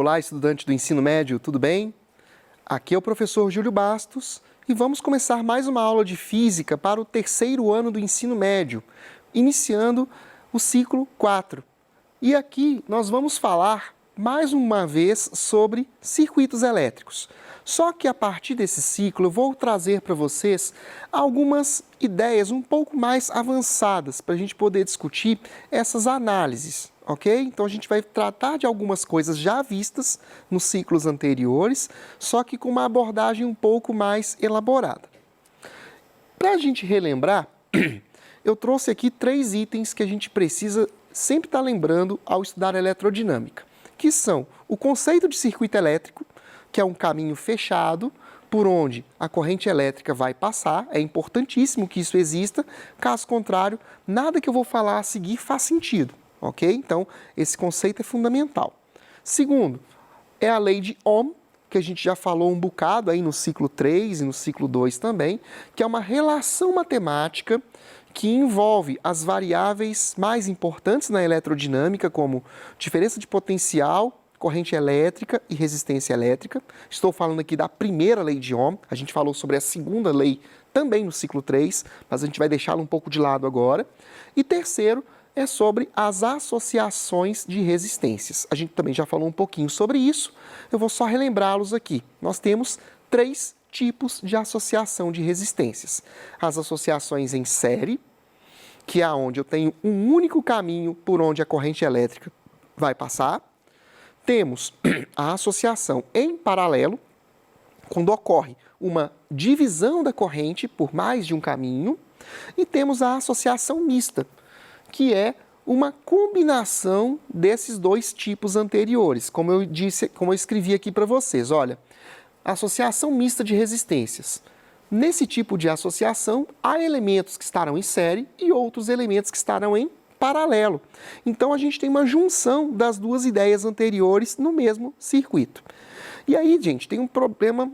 Olá, estudante do ensino médio, tudo bem? Aqui é o professor Júlio Bastos e vamos começar mais uma aula de física para o terceiro ano do ensino médio, iniciando o ciclo 4. E aqui nós vamos falar mais uma vez sobre circuitos elétricos. Só que a partir desse ciclo eu vou trazer para vocês algumas ideias um pouco mais avançadas para a gente poder discutir essas análises, ok? Então a gente vai tratar de algumas coisas já vistas nos ciclos anteriores, só que com uma abordagem um pouco mais elaborada. Para a gente relembrar, eu trouxe aqui 3 itens que a gente precisa sempre estar lembrando ao estudar eletrodinâmica, que são o conceito de circuito elétrico, que é um caminho fechado por onde a corrente elétrica vai passar. É importantíssimo que isso exista, caso contrário, nada que eu vou falar a seguir faz sentido, ok? Então, esse conceito é fundamental. Segundo, é a lei de Ohm, que a gente já falou um bocado aí no ciclo 3 e no ciclo 2 também, que é uma relação matemática que envolve as variáveis mais importantes na eletrodinâmica, como diferença de potencial, corrente elétrica e resistência elétrica. Estou falando aqui da primeira lei de Ohm, a gente falou sobre a segunda lei também no ciclo 3, mas a gente vai deixá-la um pouco de lado agora. E terceiro é sobre as associações de resistências. A gente também já falou um pouquinho sobre isso, eu vou só relembrá-los aqui. Nós temos 3 tipos de associação de resistências. As associações em série, que é onde eu tenho um único caminho por onde a corrente elétrica vai passar. Temos a associação em paralelo, quando ocorre uma divisão da corrente por mais de um caminho. E temos a associação mista, que é uma combinação desses 2 tipos anteriores. Como eu disse, como eu escrevi aqui para vocês, olha, associação mista de resistências. Nesse tipo de associação, há elementos que estarão em série e outros elementos que estarão em paralelo. Então, a gente tem uma junção das 2 ideias anteriores no mesmo circuito. E aí, gente, tem um problema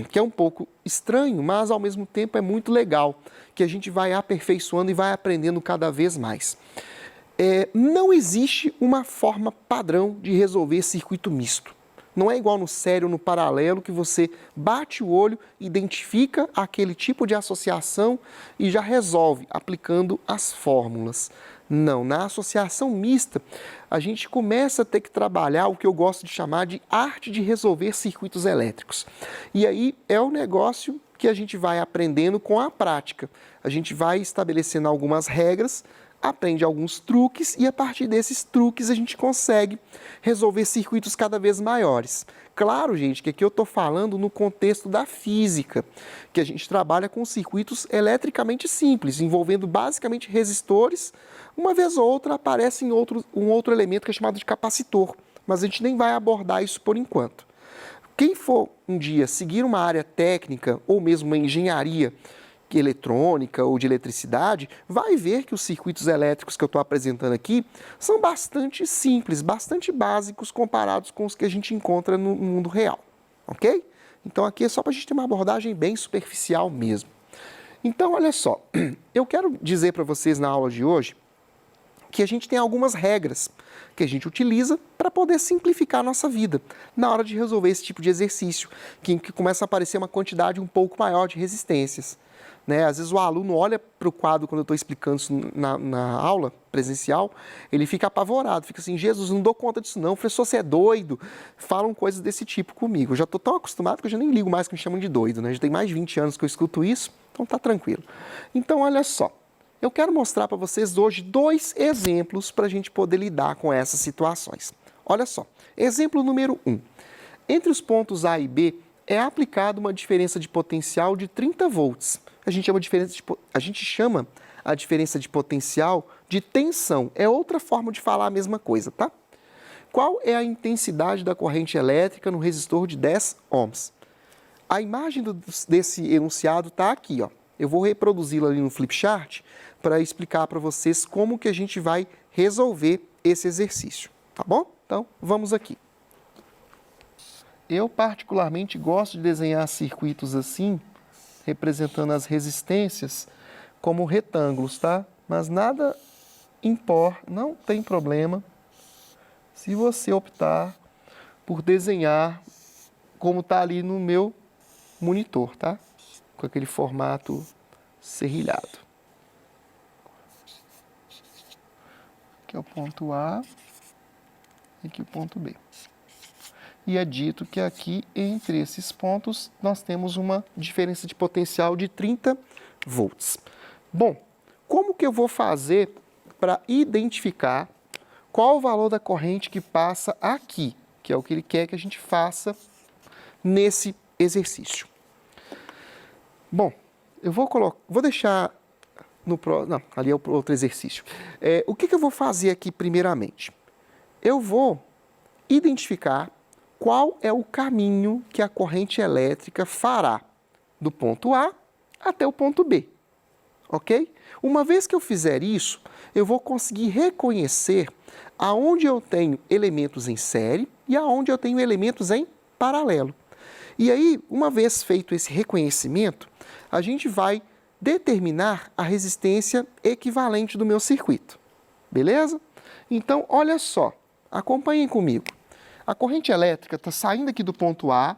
que é um pouco estranho, mas ao mesmo tempo é muito legal, que a gente vai aperfeiçoando e vai aprendendo cada vez mais. Não existe uma forma padrão de resolver circuito misto. Não é igual no série ou no paralelo que você bate o olho, identifica aquele tipo de associação e já resolve aplicando as fórmulas. Não, na associação mista, a gente começa a ter que trabalhar o que eu gosto de chamar de arte de resolver circuitos elétricos. E aí é o negócio que a gente vai aprendendo com a prática. A gente vai estabelecendo algumas regras, aprende alguns truques e a partir desses truques a gente consegue resolver circuitos cada vez maiores. Claro, gente, que aqui eu estou falando no contexto da física, que a gente trabalha com circuitos eletricamente simples, envolvendo basicamente resistores. Uma vez ou outra aparece um outro elemento que é chamado de capacitor, mas a gente nem vai abordar isso por enquanto. Quem for um dia seguir uma área técnica ou mesmo uma engenharia eletrônica ou de eletricidade, vai ver que os circuitos elétricos que eu estou apresentando aqui são bastante simples, bastante básicos comparados com os que a gente encontra no mundo real, ok? Então aqui é só para a gente ter uma abordagem bem superficial mesmo. Então, olha só, eu quero dizer para vocês na aula de hoje que a gente tem algumas regras que a gente utiliza para poder simplificar a nossa vida na hora de resolver esse tipo de exercício, que começa a aparecer uma quantidade um pouco maior de resistências. Às vezes o aluno olha para o quadro quando eu estou explicando isso na aula presencial, ele fica apavorado, fica assim, Jesus, não dou conta disso não, professor, você é doido? Falam coisas desse tipo comigo. Eu já estou tão acostumado que eu já nem ligo mais que me chamam de doido, Já tem mais de 20 anos que eu escuto isso, então tá tranquilo. Então, olha só, eu quero mostrar para vocês hoje 2 exemplos para a gente poder lidar com essas situações. Olha só, exemplo número 1. Entre os pontos A e B é aplicada uma diferença de potencial de 30 volts. A gente chama a diferença de potencial de tensão. É outra forma de falar a mesma coisa, tá? Qual é a intensidade da corrente elétrica no resistor de 10 ohms? A imagem desse enunciado está aqui, ó. Eu vou reproduzi-la ali no flipchart para explicar para vocês como que a gente vai resolver esse exercício, tá bom? Então, vamos aqui. Eu particularmente gosto de desenhar circuitos assim, representando as resistências como retângulos, tá? Mas nada importa, não tem problema se você optar por desenhar como está ali no meu monitor, tá? Com aquele formato serrilhado. Aqui é o ponto A e aqui o ponto B. E é dito que aqui, entre esses pontos, nós temos uma diferença de potencial de 30 volts. Bom, como que eu vou fazer para identificar qual o valor da corrente que passa aqui, que é o que ele quer que a gente faça nesse exercício? Bom, eu vou deixar no não, ali é o outro exercício. O que eu vou fazer aqui primeiramente? Eu vou identificar qual é o caminho que a corrente elétrica fará do ponto A até o ponto B, ok? Uma vez que eu fizer isso, eu vou conseguir reconhecer aonde eu tenho elementos em série e aonde eu tenho elementos em paralelo. E aí, uma vez feito esse reconhecimento, a gente vai determinar a resistência equivalente do meu circuito, beleza? Então, olha só, acompanhem comigo. A corrente elétrica está saindo aqui do ponto A,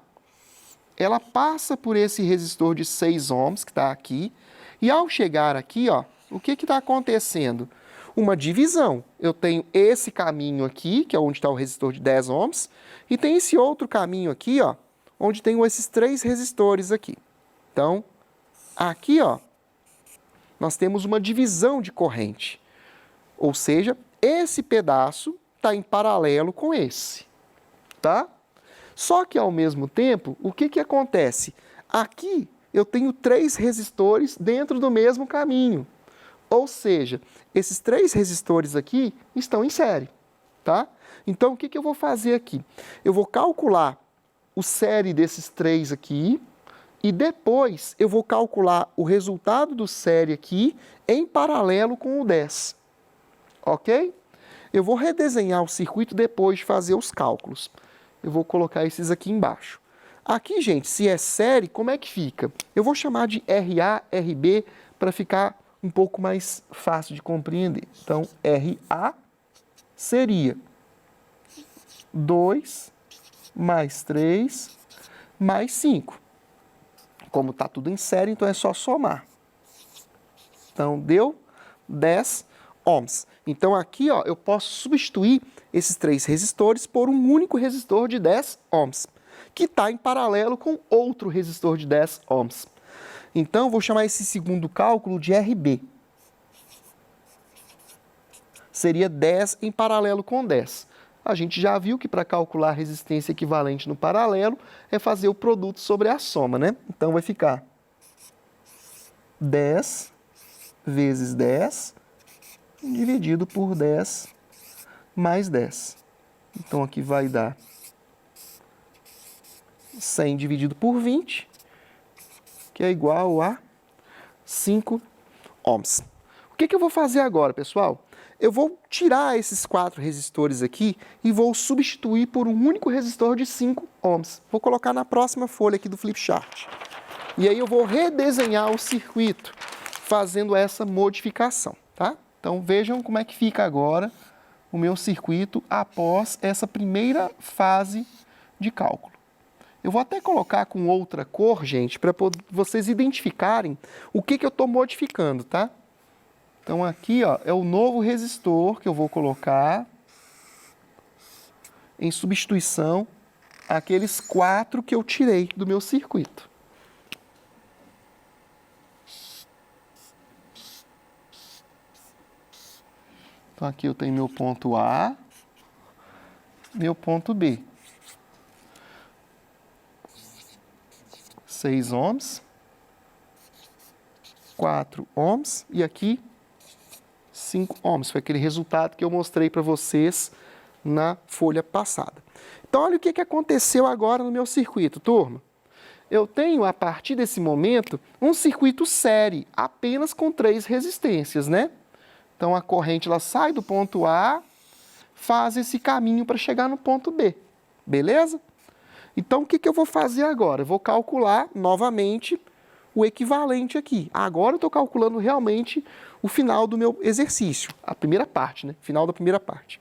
ela passa por esse resistor de 6 ohms que está aqui, e ao chegar aqui, ó, o que está acontecendo? Uma divisão. Eu tenho esse caminho aqui, que é onde está o resistor de 10 ohms, e tem esse outro caminho aqui, ó, onde tem esses 3 resistores aqui. Então, aqui, ó, nós temos uma divisão de corrente. Ou seja, esse pedaço está em paralelo com esse, tá? Só que, ao mesmo tempo, o que acontece? Aqui eu tenho 3 resistores dentro do mesmo caminho. Ou seja, esses 3 resistores aqui estão em série, tá? Então, o que eu vou fazer aqui? Eu vou calcular o série desses 3 aqui e depois eu vou calcular o resultado do série aqui em paralelo com o 10, ok? Eu vou redesenhar o circuito depois de fazer os cálculos. Eu vou colocar esses aqui embaixo. Aqui, gente, se é série, como é que fica? Eu vou chamar de RA, RB, para ficar um pouco mais fácil de compreender. Então, RA seria 2 mais 3 mais 5. Como está tudo em série, então é só somar. Então, deu 10 ohms. Então, aqui, ó, eu posso substituir esses 3 resistores por um único resistor de 10 ohms, que está em paralelo com outro resistor de 10 ohms. Então, vou chamar esse segundo cálculo de RB. Seria 10 em paralelo com 10. A gente já viu que para calcular a resistência equivalente no paralelo é fazer o produto sobre a soma, né? Então, vai ficar 10 vezes 10 dividido por 10 mais 10. Então, aqui vai dar 100 dividido por 20, que é igual a 5 ohms. O que eu vou fazer agora, pessoal? Eu vou tirar esses 4 resistores aqui e vou substituir por um único resistor de 5 ohms. Vou colocar na próxima folha aqui do flipchart. E aí eu vou redesenhar o circuito fazendo essa modificação, tá? Então vejam como é que fica agora o meu circuito após essa primeira fase de cálculo. Eu vou até colocar com outra cor, gente, para vocês identificarem o que eu estou modificando, tá? Então, aqui, ó, é o novo resistor que eu vou colocar em substituição àqueles 4 que eu tirei do meu circuito. Então, aqui eu tenho meu ponto A, meu ponto B. 6 ohms, 4 ohms e aqui 5 ohms. Foi aquele resultado que eu mostrei para vocês na folha passada. Então, olha o que aconteceu agora no meu circuito, turma. Eu tenho, a partir desse momento, um circuito série, apenas com 3 resistências, né? Então, a corrente ela sai do ponto A, faz esse caminho para chegar no ponto B, beleza? Então, o que eu vou fazer agora? Eu vou calcular novamente o equivalente aqui. Agora eu estou calculando realmente o final do meu exercício, a primeira parte, né? Final da primeira parte.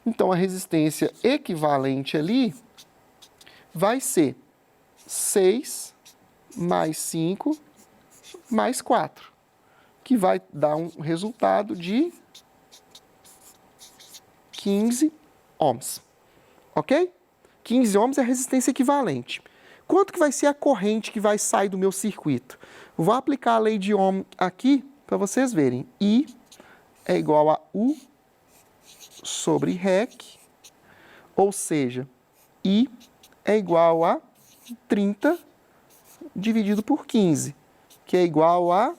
Então, a resistência equivalente ali vai ser 6 mais 5 mais 4, que vai dar um resultado de 15 ohms, ok? 15 ohms é a resistência equivalente. Quanto que vai ser a corrente que vai sair do meu circuito? Vou aplicar a lei de Ohm aqui para vocês verem. I é igual a U sobre REC, ou seja, I é igual a 30 dividido por 15, que é igual a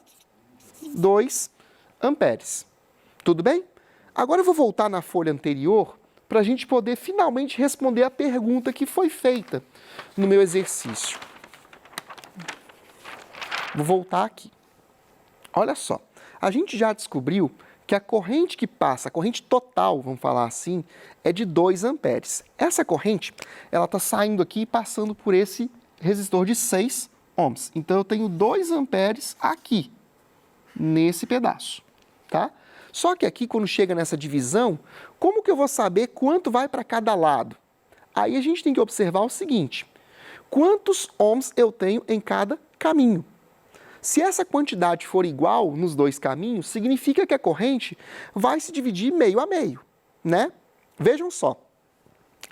2 amperes. Tudo bem? Agora eu vou voltar na folha anterior para a gente poder finalmente responder a pergunta que foi feita no meu exercício. Vou voltar aqui. Olha só, a gente já descobriu que a corrente que passa, a corrente total, vamos falar assim, é de 2 amperes. Essa corrente, ela está saindo aqui e passando por esse resistor de 6 ohms. Então, eu tenho 2 amperes aqui, nesse pedaço, tá? Só que aqui, quando chega nessa divisão, como que eu vou saber quanto vai para cada lado? Aí a gente tem que observar o seguinte: quantos ohms eu tenho em cada caminho? Se essa quantidade for igual nos dois caminhos, significa que a corrente vai se dividir meio a meio, né? Vejam só,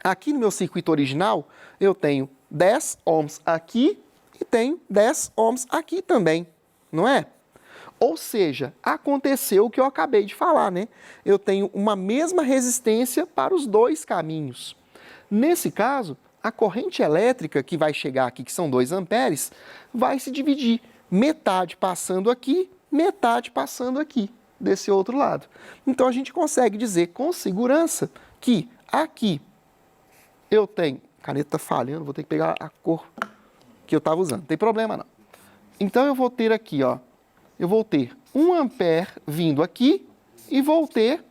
aqui no meu circuito original, eu tenho 10 ohms aqui e tenho 10 ohms aqui também, não é? Ou seja, aconteceu o que eu acabei de falar, né? Eu tenho uma mesma resistência para os dois caminhos. Nesse caso, a corrente elétrica que vai chegar aqui, que são 2 amperes, vai se dividir. Metade passando aqui, metade passando aqui, desse outro lado. Então, a gente consegue dizer com segurança que aqui eu tenho... A caneta está falhando, vou ter que pegar a cor que eu estava usando. Não tem problema, não. Então, eu vou ter aqui, ó, eu vou ter 1 ampere vindo aqui e vou ter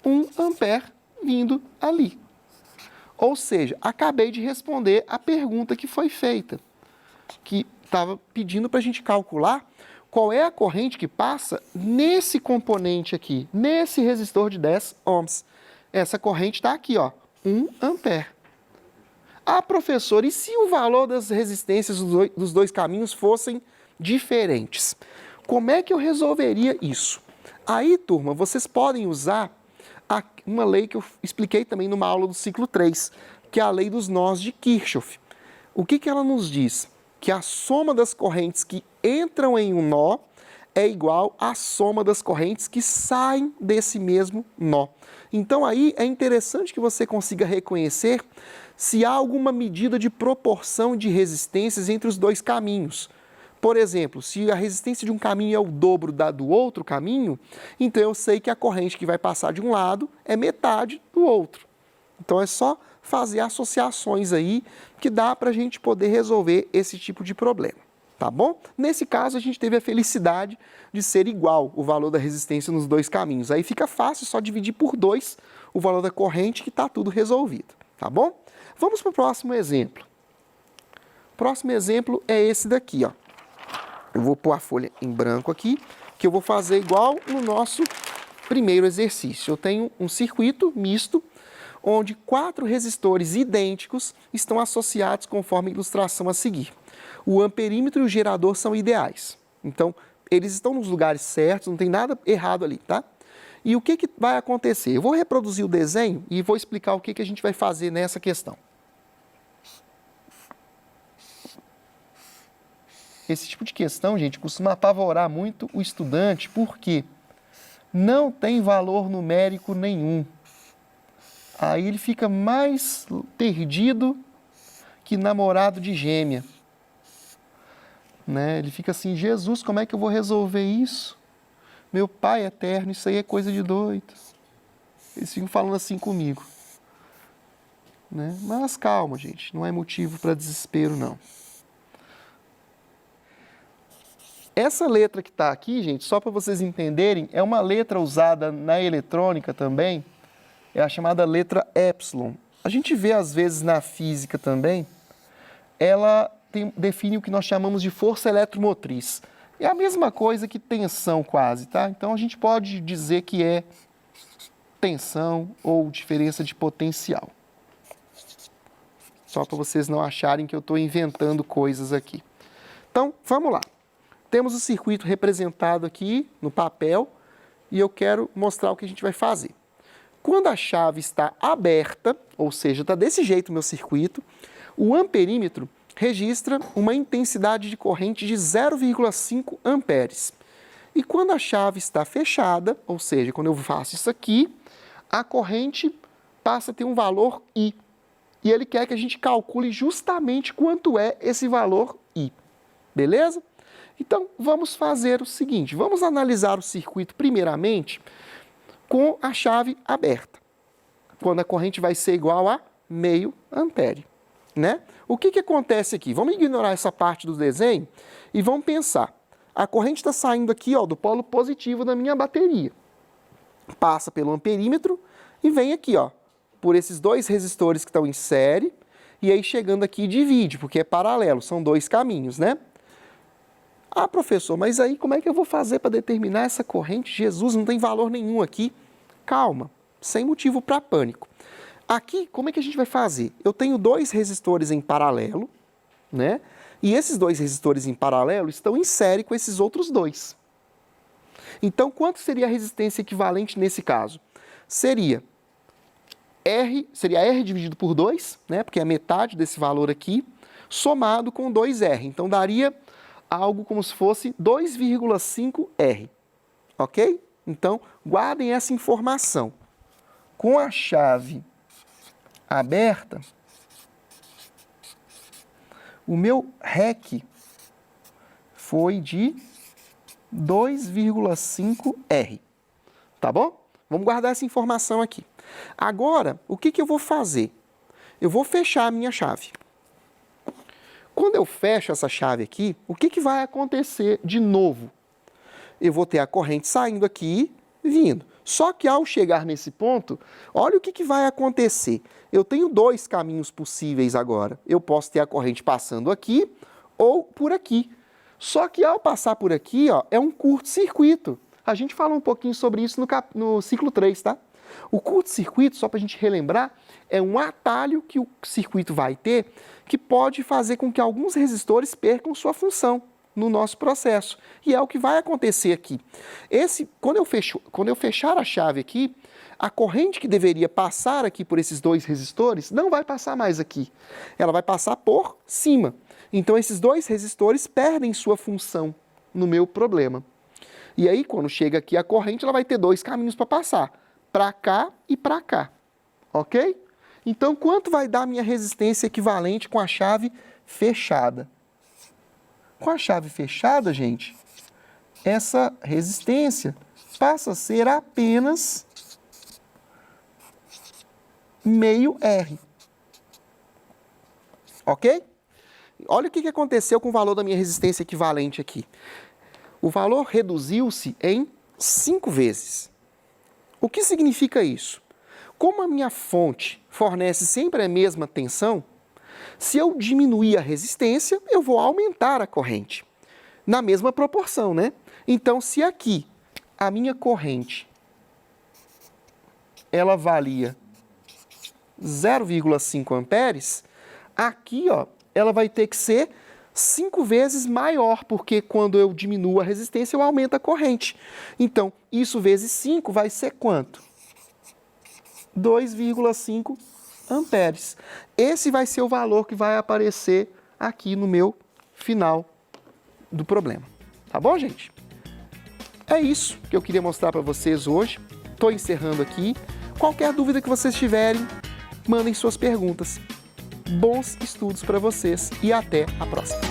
1 ampere vindo ali. Ou seja, acabei de responder a pergunta que foi feita, que estava pedindo para a gente calcular qual é a corrente que passa nesse componente aqui, nesse resistor de 10 ohms. Essa corrente está aqui, ó, 1 ampere. Ah, professor, e se o valor das resistências dos dois caminhos fossem diferentes? Como é que eu resolveria isso? Aí, turma, vocês podem usar uma lei que eu expliquei também numa aula do ciclo 3, que é a lei dos nós de Kirchhoff. O que ela nos diz? Que a soma das correntes que entram em um nó é igual à soma das correntes que saem desse mesmo nó. Então aí é interessante que você consiga reconhecer se há alguma medida de proporção de resistências entre os dois caminhos. Por exemplo, se a resistência de um caminho é o dobro da do outro caminho, então eu sei que a corrente que vai passar de um lado é metade do outro. Então é só fazer associações aí que dá para a gente poder resolver esse tipo de problema, tá bom? Nesse caso, a gente teve a felicidade de ser igual o valor da resistência nos dois caminhos. Aí fica fácil só dividir por 2 o valor da corrente que está tudo resolvido, tá bom? Vamos para o próximo exemplo. O próximo exemplo é esse daqui, ó. Eu vou pôr a folha em branco aqui, que eu vou fazer igual no nosso primeiro exercício. Eu tenho um circuito misto, onde 4 resistores idênticos estão associados conforme a ilustração a seguir. O amperímetro e o gerador são ideais. Então, eles estão nos lugares certos, não tem nada errado ali, tá? E o que vai acontecer? Eu vou reproduzir o desenho e vou explicar o que a gente vai fazer nessa questão. Esse tipo de questão, gente, costuma apavorar muito o estudante, porque não tem valor numérico nenhum. Aí ele fica mais perdido que namorado de gêmea. Né? Ele fica assim, Jesus, como é que eu vou resolver isso? Meu Pai eterno, isso aí é coisa de doido. Eles ficam falando assim comigo. Né? Mas calma, gente, não é motivo para desespero, não. Essa letra que está aqui, gente, só para vocês entenderem, é uma letra usada na eletrônica também, é a chamada letra epsilon. A gente vê, às vezes, na física também, ela define o que nós chamamos de força eletromotriz. É a mesma coisa que tensão quase, tá? Então, a gente pode dizer que é tensão ou diferença de potencial. Só para vocês não acharem que eu estou inventando coisas aqui. Então, vamos lá. Temos o circuito representado aqui no papel e eu quero mostrar o que a gente vai fazer. Quando a chave está aberta, ou seja, está desse jeito o meu circuito, o amperímetro registra uma intensidade de corrente de 0,5 amperes. E quando a chave está fechada, ou seja, quando eu faço isso aqui, a corrente passa a ter um valor I. E ele quer que a gente calcule justamente quanto é esse valor I. Beleza? Então, vamos fazer o seguinte, vamos analisar o circuito primeiramente com a chave aberta, quando a corrente vai ser igual a meio ampere, né? O que acontece aqui? Vamos ignorar essa parte do desenho e vamos pensar. A corrente está saindo aqui, ó, do polo positivo da minha bateria. Passa pelo amperímetro e vem aqui, ó, por esses dois resistores que estão em série, e aí chegando aqui divide, porque é paralelo, são dois caminhos, né? Ah, professor, mas aí como é que eu vou fazer para determinar essa corrente? Jesus, não tem valor nenhum aqui. Calma, sem motivo para pânico. Aqui, como é que a gente vai fazer? Eu tenho dois resistores em paralelo, né? E esses dois resistores em paralelo estão em série com esses outros dois. Então, quanto seria a resistência equivalente nesse caso? Seria R dividido por 2, né? Porque é metade desse valor aqui, somado com 2R. Então, daria algo como se fosse 2,5 R, ok? Então, guardem essa informação. Com a chave aberta, o meu REC foi de 2,5 R, tá bom? Vamos guardar essa informação aqui. Agora, o que eu vou fazer? Eu vou fechar a minha chave. Quando eu fecho essa chave aqui, o que vai acontecer de novo? Eu vou ter a corrente saindo aqui e vindo. Só que ao chegar nesse ponto, olha o que vai acontecer. Eu tenho dois caminhos possíveis agora. Eu posso ter a corrente passando aqui ou por aqui. Só que ao passar por aqui, ó, é um curto-circuito. A gente fala um pouquinho sobre isso no ciclo 3, tá? O curto-circuito, só para a gente relembrar, é um atalho que o circuito vai ter que pode fazer com que alguns resistores percam sua função no nosso processo. E é o que vai acontecer aqui. Quando eu fechar a chave aqui, a corrente que deveria passar aqui por esses dois resistores não vai passar mais aqui. Ela vai passar por cima. Então, esses dois resistores perdem sua função no meu problema. E aí, quando chega aqui a corrente, ela vai ter dois caminhos para passar. Para cá e para cá, ok? Então, quanto vai dar a minha resistência equivalente com a chave fechada? Com a chave fechada, gente, essa resistência passa a ser apenas meio R, ok? Olha o que aconteceu com o valor da minha resistência equivalente aqui. O valor reduziu-se em 5 vezes. O que significa isso? Como a minha fonte fornece sempre a mesma tensão, se eu diminuir a resistência, eu vou aumentar a corrente. Na mesma proporção, né? Então, se aqui a minha corrente ela valia 0,5 amperes, aqui, ó, ela vai ter que ser 5 vezes maior, porque quando eu diminuo a resistência, eu aumento a corrente. Então, isso vezes 5 vai ser quanto? 2,5 amperes. Esse vai ser o valor que vai aparecer aqui no meu final do problema. Tá bom, gente? É isso que eu queria mostrar para vocês hoje. Estou encerrando aqui. Qualquer dúvida que vocês tiverem, mandem suas perguntas. Bons estudos para vocês e até a próxima.